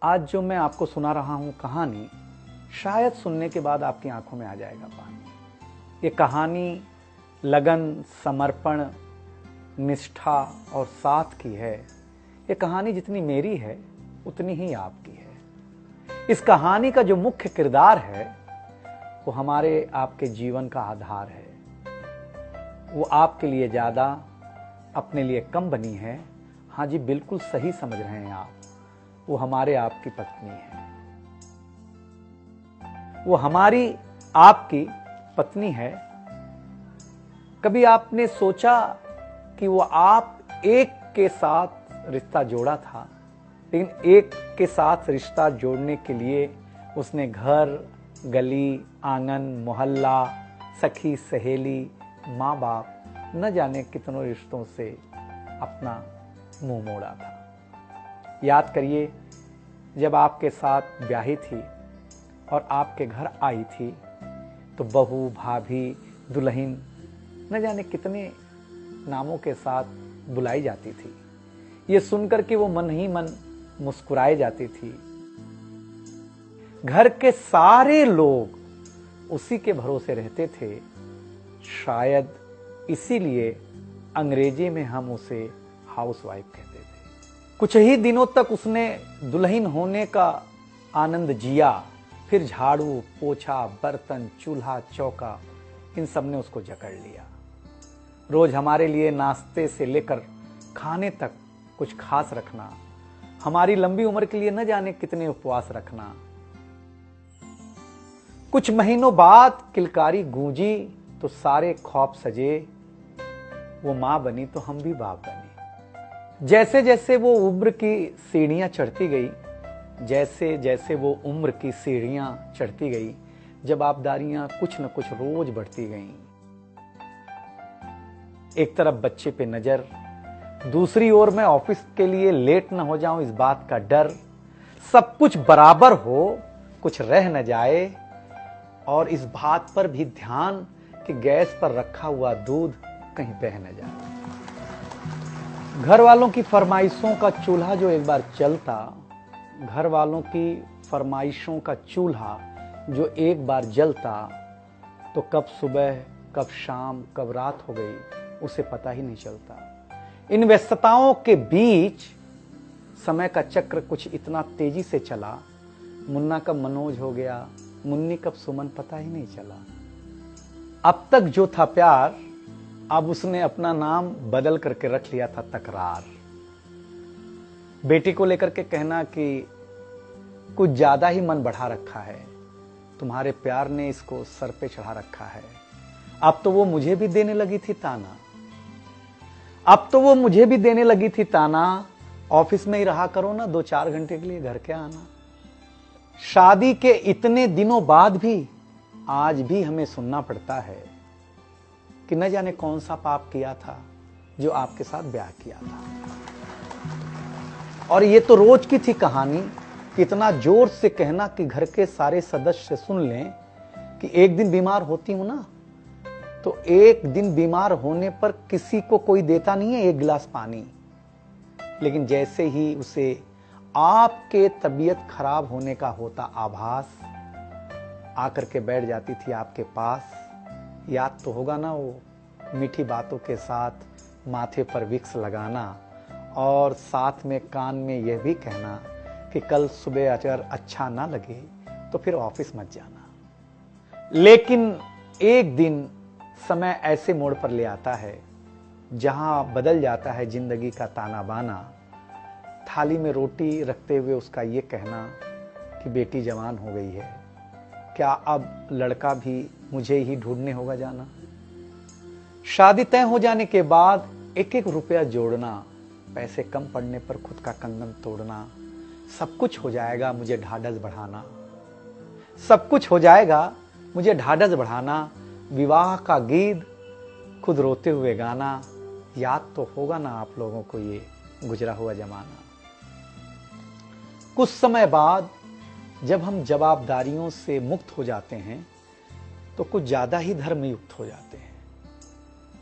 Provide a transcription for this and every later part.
आज जो मैं आपको सुना रहा हूं कहानी, शायद सुनने के बाद आपकी आंखों में आ जाएगा पानी। ये कहानी लगन, समर्पण, निष्ठा और साथ की है। ये कहानी जितनी मेरी है उतनी ही आपकी है। इस कहानी का जो मुख्य किरदार है वो हमारे आपके जीवन का आधार है। वो आपके लिए ज्यादा, अपने लिए कम बनी है। हाँ जी, बिल्कुल सही समझ रहे हैं आप। वो हमारे आपकी पत्नी है। वो हमारी आपकी पत्नी है। कभी आपने सोचा कि वो आप एक के साथ रिश्ता जोड़ा था, लेकिन एक के साथ रिश्ता जोड़ने के लिए उसने घर, गली, आंगन, मोहल्ला, सखी, सहेली, माँ बाप, न जाने कितनों रिश्तों से अपना मुंह मोड़ा था। याद करिए, जब आपके साथ ब्याही थी और आपके घर आई थी तो बहू, भाभी, दुल्हन, न जाने कितने नामों के साथ बुलाई जाती थी। ये सुनकर के वो मन ही मन मुस्कुराए जाती थी। घर के सारे लोग उसी के भरोसे रहते थे। शायद इसीलिए अंग्रेजी में हम उसे हाउसवाइफ कहते थे। कुछ ही दिनों तक उसने दुल्हन होने का आनंद जिया। फिर झाड़ू, पोछा, बर्तन, चूल्हा, चौका, इन सब ने उसको जकड़ लिया। रोज हमारे लिए नाश्ते से लेकर खाने तक कुछ खास रखना, हमारी लंबी उम्र के लिए न जाने कितने उपवास रखना। कुछ महीनों बाद किलकारी गूंजी तो सारे ख्वाब सजे। वो मां बनी तो हम भी बाप बने। जैसे जैसे वो उम्र की सीढ़ियां चढ़ती गई, जैसे जैसे वो उम्र की सीढ़ियां चढ़ती गई, जवाबदारियां कुछ न कुछ रोज बढ़ती गईं। एक तरफ बच्चे पे नजर, दूसरी ओर मैं ऑफिस के लिए लेट न हो जाऊं इस बात का डर। सब कुछ बराबर हो, कुछ रह न जाए, और इस बात पर भी ध्यान कि गैस पर रखा हुआ दूध कहीं बह न जाए। घर वालों की फरमाइशों का चूल्हा जो एक बार चलता, घर वालों की फरमाइशों का चूल्हा जो एक बार जलता, तो कब सुबह, कब शाम, कब रात हो गई उसे पता ही नहीं चलता। इन व्यस्तताओं के बीच समय का चक्र कुछ इतना तेजी से चला, मुन्ना कब मनोज हो गया, मुन्नी कब सुमन, पता ही नहीं चला। अब तक जो था प्यार, अब उसने अपना नाम बदल करके रख लिया था तकरार। बेटी को लेकर के कहना कि कुछ ज्यादा ही मन बढ़ा रखा है, तुम्हारे प्यार ने इसको सर पे चढ़ा रखा है। अब तो वो मुझे भी देने लगी थी ताना, अब तो वो मुझे भी देने लगी थी ताना, ऑफिस में ही रहा करो ना, 2-4 घंटे के लिए घर के आना। शादी के इतने दिनों बाद भी आज भी हमें सुनना पड़ता है कि न जाने कौन सा पाप किया था जो आपके साथ ब्याह किया था। और ये तो रोज की थी कहानी। इतना जोर से कहना कि घर के सारे सदस्य सुन लें कि एक दिन बीमार होती हूं ना, तो एक दिन बीमार होने पर किसी को कोई देता नहीं है 1 गिलास पानी, लेकिन जैसे ही उसे आपके तबीयत खराब होने का होता आभास, आकर के बैठ जाती थी आपके पास। याद तो होगा ना, वो मीठी बातों के साथ माथे पर विक्स लगाना और साथ में कान में यह भी कहना कि कल सुबह अगर अच्छा ना लगे तो फिर ऑफिस मत जाना। लेकिन एक दिन समय ऐसे मोड़ पर ले आता है जहां बदल जाता है जिंदगी का ताना बाना। थाली में रोटी रखते हुए उसका ये कहना कि बेटी जवान हो गई है, क्या अब लड़का भी मुझे ही ढूंढने होगा जाना। शादी तय हो जाने के बाद 1-1 रुपया जोड़ना, पैसे कम पड़ने पर खुद का कंगन तोड़ना, सब कुछ हो जाएगा मुझे ढाढ़स बढ़ाना, सब कुछ हो जाएगा मुझे ढाढ़स बढ़ाना। विवाह का गीत खुद रोते हुए गाना। याद तो होगा ना आप लोगों को ये गुजरा हुआ जमाना। कुछ समय बाद जब हम जवाबदारियों से मुक्त हो जाते हैं तो कुछ ज्यादा ही धर्मयुक्त हो जाते हैं।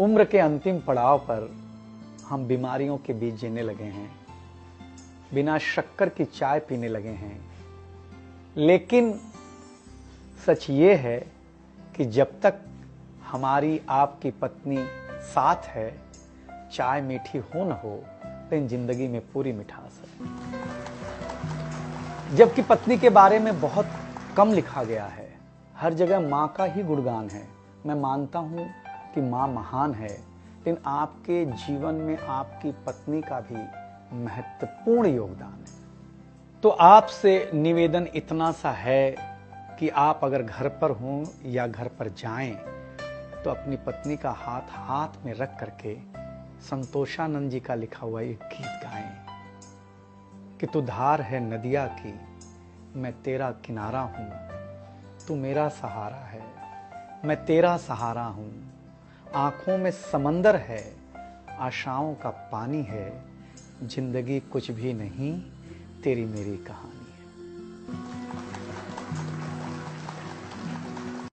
उम्र के अंतिम पड़ाव पर हम बीमारियों के बीच जीने लगे हैं। बिना शक्कर की चाय पीने लगे हैं। लेकिन सच ये है कि जब तक हमारी आपकी पत्नी साथ है, चाय मीठी हो न हो, लेकिन जिंदगी में पूरी मिठास है। जबकि पत्नी के बारे में बहुत कम लिखा गया है, हर जगह माँ का ही गुणगान है। मैं मानता हूं कि माँ महान है, लेकिन आपके जीवन में आपकी पत्नी का भी महत्वपूर्ण योगदान है। तो आपसे निवेदन इतना सा है कि आप अगर घर पर हों या घर पर जाएं तो अपनी पत्नी का हाथ हाथ में रख करके संतोषानंद जी का लिखा हुआ एक गीत गाएं कि तू धार है नदिया की, मैं तेरा किनारा हूं, तू मेरा सहारा है, मैं तेरा सहारा हूं। आंखों में समंदर है, आशाओं का पानी है, जिंदगी कुछ भी नहीं, तेरी मेरी कहानी।